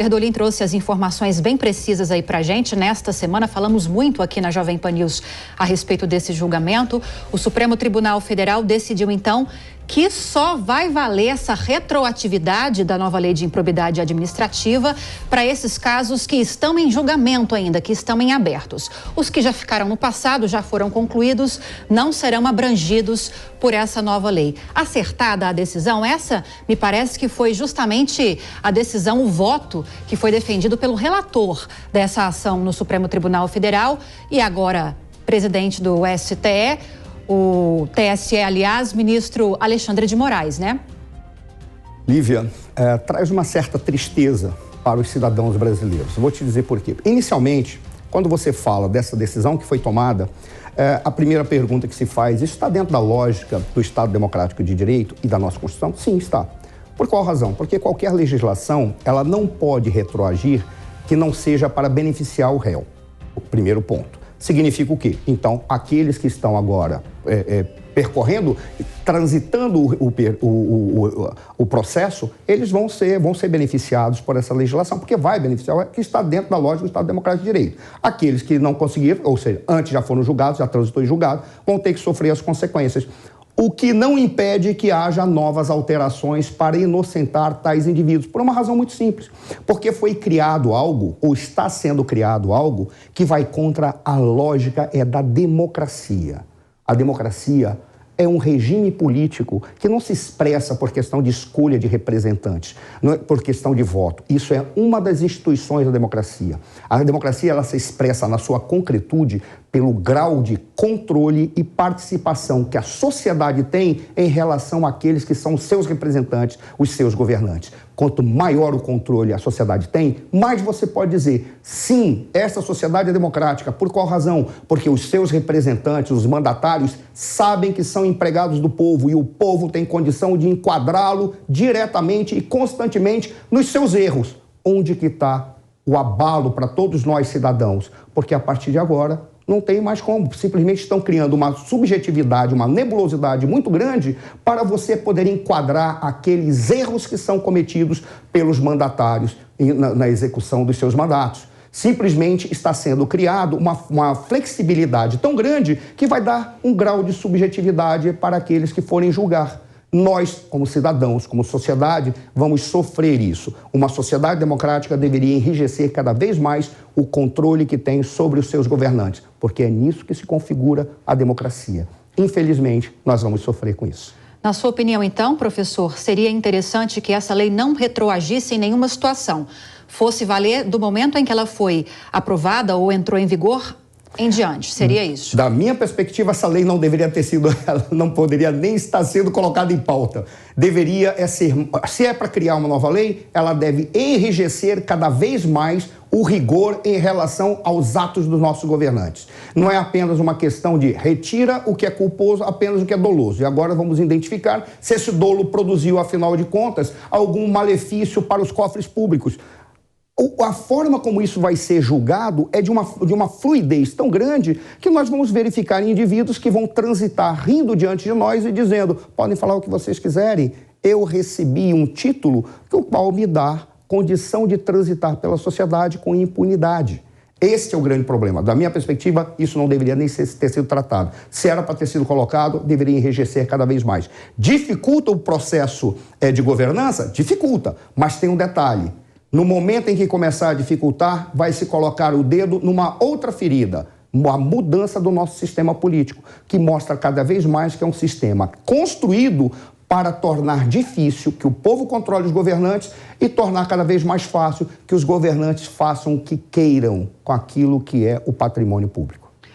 Erdolim trouxe as informações bem precisas aí pra gente. Nesta semana falamos muito aqui na Jovem Pan News a respeito desse julgamento. O Supremo Tribunal Federal decidiu então que só vai valer essa retroatividade da nova lei de improbidade administrativa para esses casos que estão em julgamento ainda, que estão em abertos. Os que já ficaram no passado, já foram concluídos, não serão abrangidos por essa nova lei. Acertada a decisão, essa me parece que foi justamente a decisão, o voto que foi defendido pelo relator dessa ação no Supremo Tribunal Federal e agora presidente do STE, o TSE, aliás, ministro Alexandre de Moraes, né? Lívia, traz uma certa tristeza para os cidadãos brasileiros. Vou te dizer por quê. Inicialmente, quando você fala dessa decisão que foi tomada, a primeira pergunta que se faz, isso está dentro da lógica do Estado Democrático de Direito e da nossa Constituição? Sim, está. Por qual razão? Porque qualquer legislação, ela não pode retroagir que não seja para beneficiar o réu. O primeiro ponto. Significa o quê? Então, aqueles que estão agora percorrendo, transitando o processo, eles vão ser beneficiados por essa legislação, porque vai beneficiar, que está dentro da lógica do Estado Democrático de Direito. Aqueles que não conseguiram, ou seja, antes já foram julgados, já transitou em julgado, vão ter que sofrer as consequências. O que não impede que haja novas alterações para inocentar tais indivíduos, por uma razão muito simples. Porque foi criado algo, ou está sendo criado algo, que vai contra a lógica da democracia. A democracia é um regime político que não se expressa por questão de escolha de representantes, não é por questão de voto. Isso é uma das instituições da democracia. A democracia, ela se expressa na sua concretude pelo grau de controle e participação que a sociedade tem em relação àqueles que são seus representantes, os seus governantes. Quanto maior o controle a sociedade tem, mais você pode dizer, sim, essa sociedade é democrática. Por qual razão? Porque os seus representantes, os mandatários, sabem que são empregados do povo e o povo tem condição de enquadrá-lo diretamente e constantemente nos seus erros. Onde que está o abalo para todos nós cidadãos? Porque a partir de agora não tem mais como, simplesmente estão criando uma subjetividade, uma nebulosidade muito grande para você poder enquadrar aqueles erros que são cometidos pelos mandatários na execução dos seus mandatos. Simplesmente está sendo criado uma flexibilidade tão grande que vai dar um grau de subjetividade para aqueles que forem julgar. Nós, como cidadãos, como sociedade, vamos sofrer isso. Uma sociedade democrática deveria enrijecer cada vez mais o controle que tem sobre os seus governantes, porque é nisso que se configura a democracia. Infelizmente, nós vamos sofrer com isso. Na sua opinião, então, professor, seria interessante que essa lei não retroagisse em nenhuma situação, fosse valer do momento em que ela foi aprovada ou entrou em vigor em diante, seria isso? Da minha perspectiva, essa lei não deveria ter sido, ela não poderia nem estar sendo colocada em pauta. Deveria ser, se é para criar uma nova lei, ela deve enrijecer cada vez mais o rigor em relação aos atos dos nossos governantes. Não é apenas uma questão de retira o que é culposo, apenas o que é doloso. E agora vamos identificar se esse dolo produziu, afinal de contas, algum malefício para os cofres públicos. A forma como isso vai ser julgado é de uma fluidez tão grande que nós vamos verificar indivíduos que vão transitar rindo diante de nós e dizendo, podem falar o que vocês quiserem, eu recebi um título que o qual me dá condição de transitar pela sociedade com impunidade. Esse é o grande problema. Da minha perspectiva, isso não deveria nem ter sido tratado. Se era para ter sido colocado, deveria enrijecer cada vez mais. Dificulta o processo de governança? Dificulta, mas tem um detalhe. No momento em que começar a dificultar, vai se colocar o dedo numa outra ferida, uma mudança do nosso sistema político, que mostra cada vez mais que é um sistema construído para tornar difícil que o povo controle os governantes e tornar cada vez mais fácil que os governantes façam o que queiram com aquilo que é o patrimônio público.